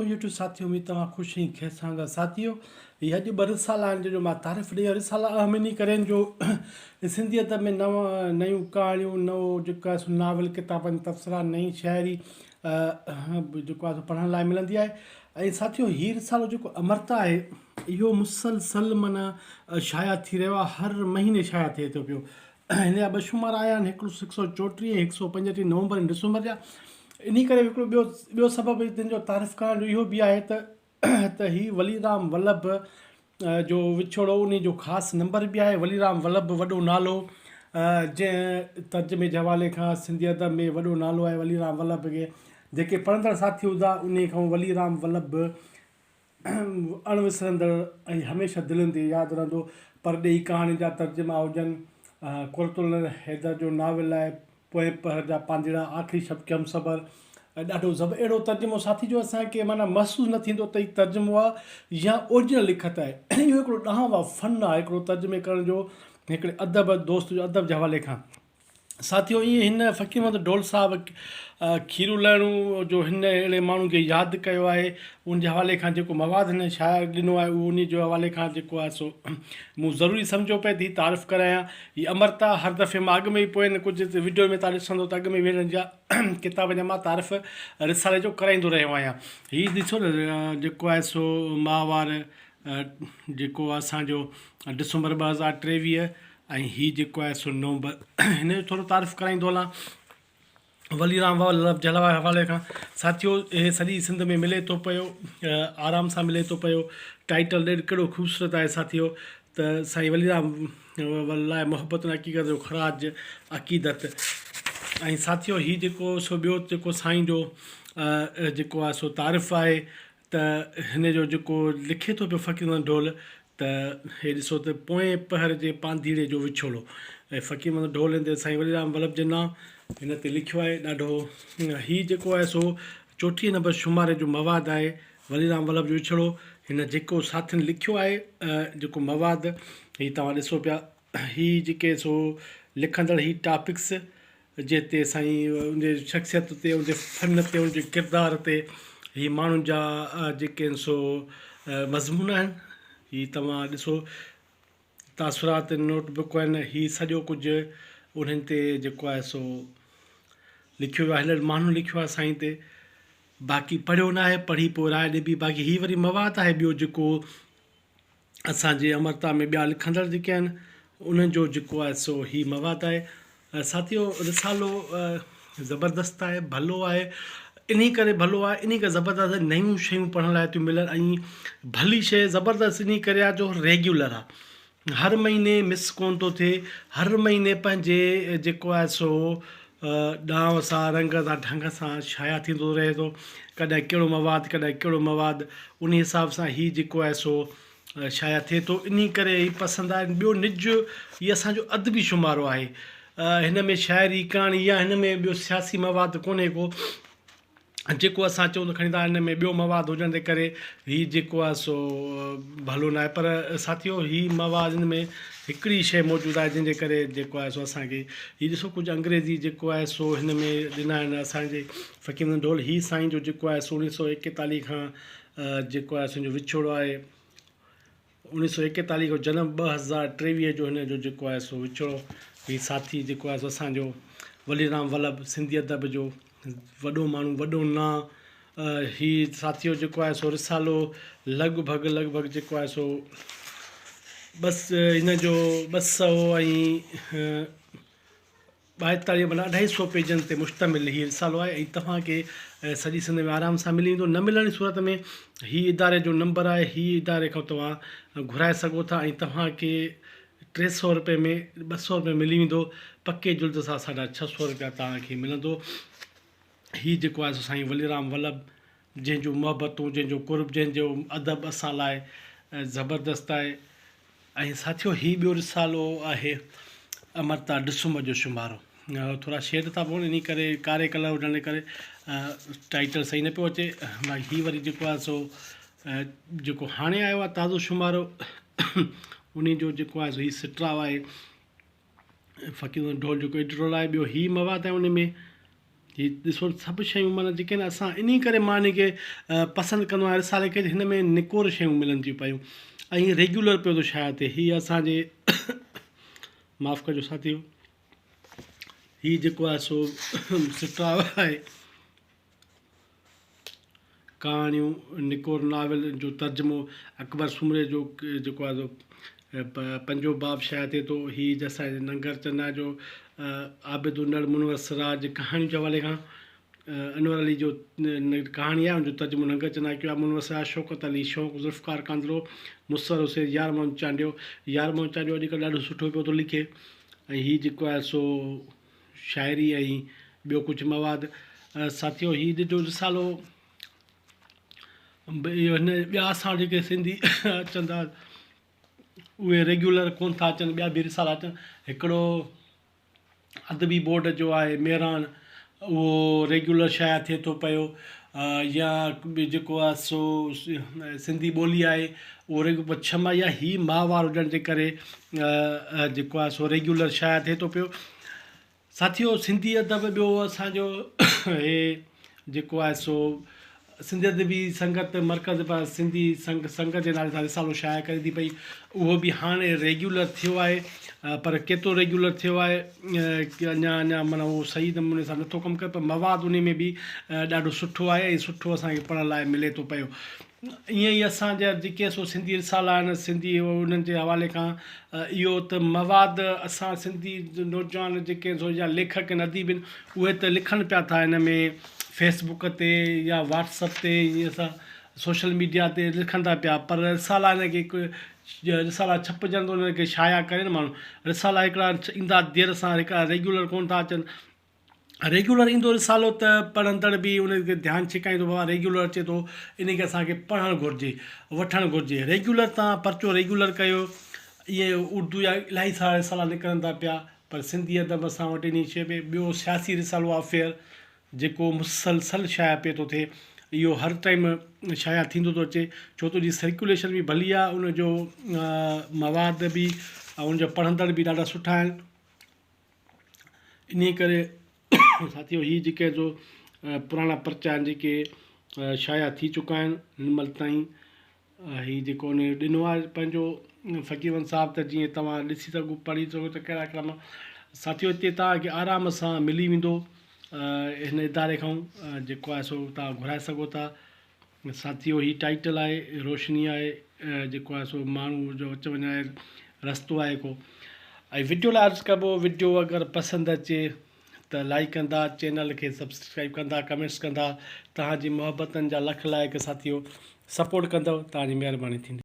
वालेकुम यूट्यूब साथियों, उम्मीद तव्हां ख़ुशि ऐं ख़ैर सां हूंदा। साथियों, हीअ अॼु 2 रिसाला आहिनि जो मां तारीफ़ ॾेई। रिसाला अहम इन करे जो सिंधी अदब में नयूं कहाणियूं, नओं जेको आहे सो नावल किताबनि तबसरा, नई शाइरी जेको आहे पढ़ण लाइ मिलंदी आहे। ऐं साथियों, हीअ रिसालो जेको अमरता आहे, इहो मुसलसल माना शाया थी रहियो आहे। हर महीने शाया थिए थो पियो। हिन जा 2 शुमार आया आहिनि, 134 ऐं 135 नवंबर ऐं डिसंबर जा। इन करे हिकिड़ो ॿियो सबबु जंहिंजो तारीफ़ करण जो इहो बि आहे त हीउ वलीराम वल्लभ जो विछोड़ो, उन जो ख़ासि नंबर बि आहे। वलीराम वल्लभ वॾो नालो, जंहिं तर्जमे जे हवाले खां सिंधी अदब में वॾो नालो आहे वलीराम वल्लभ खे। जेके पढ़ंदड़ साथी हूंदा उन खां वलीराम वल्लभ अणविसरंदड़ ऐं हमेशह दिलनि ते यादि रहंदो। परॾेही कहाणी जा तर्जमा हुजनि, कुरतुल हैदर जो नावल आहे, पोएं पहर जा पांधेड़ा, आख़िरी शब्द हमसबर, ॾाढो अहिड़ो तर्जुमो साथी जो असांखे माना महसूसु न थींदो त हीउ तर्जुमो आहे या ओरिजिनल लिखत आहे। इहो हिकिड़ो ॾांहुं आहे, फन आहे हिकिड़ो तर्जुमे करण जो, हिकिड़े अदब दोस्त जो अदब जे हवाले खां। साथियों, ईअं हिन फ़क़ीर ढोल साहब खीरू लहणू जो हिन अहिड़े माण्हू खे यादि कयो आहे। उन जे हवाले खां जेको मवाद हिन शाइर ॾिनो आहे, उहो उन जे हवाले खां जेको आहे सो मूं ज़रूरी सम्झो पिए थी तारीफ़ करायां। हीअ अमरता हर दफ़े मां अॻु में ई पोइ कुझु वीडियो में तव्हां ॾिसंदो त अॻु में हिननि जा किताब जा मां तारीफ़ रिसाले जो कराईंदो रहियो आहियां। हीअ ॾिसो न जेको आहे सो माहवार जेको असांजो डिसंबर 2023 ऐं हीअ जेको आहे सो नवंबर, हिन जो थोरो तारीफ़ कराईंदो हलां वलीराम वल्लभ जे हवाले खां। साथियों, इहे सॼी सिंध में मिले थो पियो, आराम सां मिले थो पियो। टाइटल ॾेढ केॾो ख़ूबसूरत आहे साथियों, त साईं वलीराम लाइ मोहबत हक़ीक़त जो ख़राज अक़ीदत। ऐं साथियों, हीअ जेको सो ॿियो जेको साईं जो जेको आहे सो तारीफ़ आहे, त हिन जो जेको लिखे थो पियो फ़क़ीर ढोल, त हे ॾिसो त पोएं पहर जे पांधीड़े जो विछोड़ो। ऐं फ़क़ीर ढोल ते साईं वलीराम वल्लभ जे नाम हिन ते लिखियो आहे। ॾाढो हीअ जेको आहे सो 34 नंबर शुमारे जो मवाद आहे, वलीराम वल्लभ जो विछोड़ो। हिन जेको साथियुनि लिखियो आहे जेको मवाद, हीअ तव्हां ॾिसो पिया। हीअ जेके सो लिखंदड़ हीअ टॉपिक्स जे ते साईं उनजे शख़्सियत ते, उनजे फ़न ते, उनजे किरदार ते, हीअ माण्हुनि जा जेके आहिनि सो मज़मून आहिनि। हीअ तव्हां ॾिसो, तासुरात नोटबुक आहिनि। हीअ सॼो कुझु उन्हनि ते जेको आहे सो लिखियो वियो आहे, हिन माण्हू लिखियो आहे साईं ते। बाक़ी पढ़ियो न आहे, पढ़ी पोइ राय ॾिबी। बाक़ी हीअ वरी मवाद आहे ॿियो जेको असांजे अमरता में ॿिया लिखंदड़ जेके आहिनि उन्हनि जो जेको आहे सो हीअ मवाद आहे। साथियों, रिसालो ज़बरदस्त आहे, भलो आहे। इन करे भलो आहे, इन करे ज़बरदस्त नयूं शयूं पढ़ण लाइ थियूं मिलनि। ऐं भली शइ ज़बरदस्त इन करे आहे जो रेग्युलर आहे, हर महीने मिस कोन थो थिए। हर महीने पंहिंजे जेको आहे सो ॾांव सां, रंग सां, ढंग सां शाया थींदो रहे थो। कॾहिं कहिड़ो मवाद, कॾहिं कहिड़ो मवाद, उन हिसाब सां हीअ जेको आहे सो शाया थिए थो। इन करे हीअ पसंदि आहे। ॿियो निज, हीअ असांजो अदबी शुमारो आहे। हिन में शाइरी, कहाणी या हिन में ॿियो सियासी मवाद कोन्हे को जेको असां चऊं त खणी था हिन में ॿियो मवाद हुजण जे करे हीअ जेको आहे सो भलो न आहे। पर साथियों, हीअ मवाद हिन में हिकिड़ी शइ मौजूदु आहे जंहिंजे करे जेको आहे सो असांखे हीअ ॾिसो कुझु अंग्रेज़ी जेको आहे सो हिन में ॾिना आहिनि असांजे फ़क़ीर ढोल। हीअ साईं जो जेको आहे सो 1941 खां जेको आहे असांजो विछोड़ो आहे। 1941 जो जनम, 2023 जो हिन जो जेको आहे सो विछोड़ो। हीअ साथी जेको आहे सो असांजो वलीराम वल्लभ, सिंधी अदब जो वॾो माण्हू, वॾो नां। हीअ साथियों जेको आहे सो रिसालो लॻभॻि जेको आहे सो बसि हिन जो 242 माना 250 पेजनि ते मुश्तमिल हीअ रिसालो आहे। ऐं तव्हांखे सॼी सिंध में आराम सां मिली वेंदो। न मिलण जी सूरत में हीअ इदारे जो नंबर आहे, हीअ इदारे खां तव्हां घुराए सघो था। ऐं तव्हांखे 300 रुपए में 200 रुपए मिली वेंदो। पके जुल्द सां 650 रुपया तव्हांखे मिलंदो। हीअ जेको आहे सो साईं वलीराम वल्लभ, जंहिंजो मोहबतूं, जंहिंजो कुर्ब, जंहिंजो अदब असां लाइ ज़बरदस्त आहे। ऐं साथियों, हीअ ॿियो रिसालो आहे अमरता डिसंबर जो शुमारो। थोरा शेड था पवनि, इन करे कारे कलर हुजण जे करे टाइटल सही न पियो अचे। हीअ वरी जेको आहे सो जेको हाणे आयो आहे ताज़ो शुमारो, उन जो जेको आहे सो हीअ सिट्रा आहे। फ़क़ीर ढोल जेको एडिटोरियल आहे। ॿियो हीअ मवाद आहे उन में, ही ॾिसो सभु शयूं माना जेके आहिनि असां इन करे मां इन खे पसंदि कंदो आहियां रिसाले खे, हिन में निकोर शयूं मिलनि थियूं पियूं ऐं रेगुलर पियो थो शाया थिए। हीअ असांजे माफ़ु कजो साथियो, हीअ जेको आहे सो सुठा आहे कहाणियूं निकोर नावल जो तर्जुमो अकबर सुमरे जो जेको आहे सो पंजो बाब शाया थिए थो। हीअ असांजे नंगर चन्ना जो आबिदुल मुनवर सिराज कहाणी जे हवाले खां अनवर अली जो कहाणी आहे उनजो तर्जुमो नंगर चन्ना कयो आहे। मुनवर सिराज शौकत अली शौक़ ज़ुल्फ़कार कांदरो मुसर हुसैन यार मोहम्मद चांडियो अॼुकल्ह ॾाढो सुठो पियो थो लिखे। ऐं हीअ जेको आहे सो शाइरी ऐं ॿियो कुझु मवाद साथियो हीअ ॾिठो रिसालो इहो हिन ॿिया असां जेके सिंधी अचनि था उहे रेगुलर कोन था अचनि, ॿिया बि रिसाला अचनि। हिकिड़ो अदबी बोर्ड जो आहे मेरान, उहो रेगुलर शाया थिए थो पियो, या जेको आहे सो सिंधी ॿोली आहे उहो छमा या ही माहवार हुजण जे करे जेको आहे सो रेगुलर शाया थिए थो पियो। साथियो सिंधी अदब ॿियो असांजो हे जेको आहे सो सिंधी अदबी संगत मर्कज़ पर सिंधी संगत जे नाले सां रिसालो शाया करे थी पई, उहो बि हाणे रेगुलर थियो आहे, पर केतिरो रेगुलर थियो आहे कि अञा माना उहो सही नमूने सां नथो कमु करे, पर मवाद उन में बि ॾाढो सुठो आहे ऐं सुठो असांखे पढ़ण लाइ मिले थो पियो। ईअं ई असांजा जेके सो सिंधी रिसाला आहिनि सिंधी उन्हनि जे हवाले खां इहो त मवाद असां सिंधी नौजवान जेके सो या लेखक आहिनि अदीब आहिनि उहे त लिखनि पिया था हिन में फेसबुक ते या व्हाट्सअप ते ईअं असां सोशल मीडिया ते लिखनि था पिया, पर रिसाला हिन खे रिसाला छपजनि थो हुनखे शाया करे न माण्हू। रिसाला हिकिड़ा ईंदा देरि सां हिकिड़ा रेगुलर कोन था अचनि, रेगुलर ईंदो रिसालो त पढ़ंदड़ बि उनखे ध्यानु छिकाईंदो बाबा रेगुलर अचे थो इन खे असांखे पढ़णु घुरिजे वठणु घुरिजे। रेगुलर तव्हां परचो रेगुलर कयो, इहे उर्दू या इलाही सारा रिसाला निकिरनि था पिया, पर सिंधी अदब असां वटि इन शइ में ॿियो सियासी रिसालो आहे अफेयर जेको मुसलसल शाया पियो थो थिए, इहो हर टाइम शाया थींदो थो अचे छो त जी सर्कुलेशन बि भली आहे, उनजो मवाद बि ऐं उनजा पढ़ंदड़ बि ॾाढा सुठा आहिनि। इन करे साथियो हीअ जेके जो पुराणा पर्चा आहिनि जेके शाया थी चुका आहिनि हिनमहिल ताईं, हीअ जेको उन ॾिनो आहे पंहिंजो फ़क़ीरन साहब त जीअं तव्हां ॾिसी सघो पढ़ी सघो त कहिड़ा कहिड़ा साथियो हिते तव्हांखे आराम सां मिली वेंदो हिन इदारे खां जेको आहे सो तव्हां घुराए सघो था। साथियो हीअ टाइटल आहे रोशनी आहे जेको आहे सो माण्हू जो अच वञ आहे रस्तो आहे को, ऐं वीडियो लाइ अर्ज़ु कबो वीडियो अगरि पसंदि अचे त लाइक कंदा, चैनल खे सब्सक्राइब कंदा, कमेंट्स कंदा, तव्हांजी मोहबतनि जा लख लाइक साथियो सपोर्ट कंदव, तव्हांजी महिरबानी थींदी।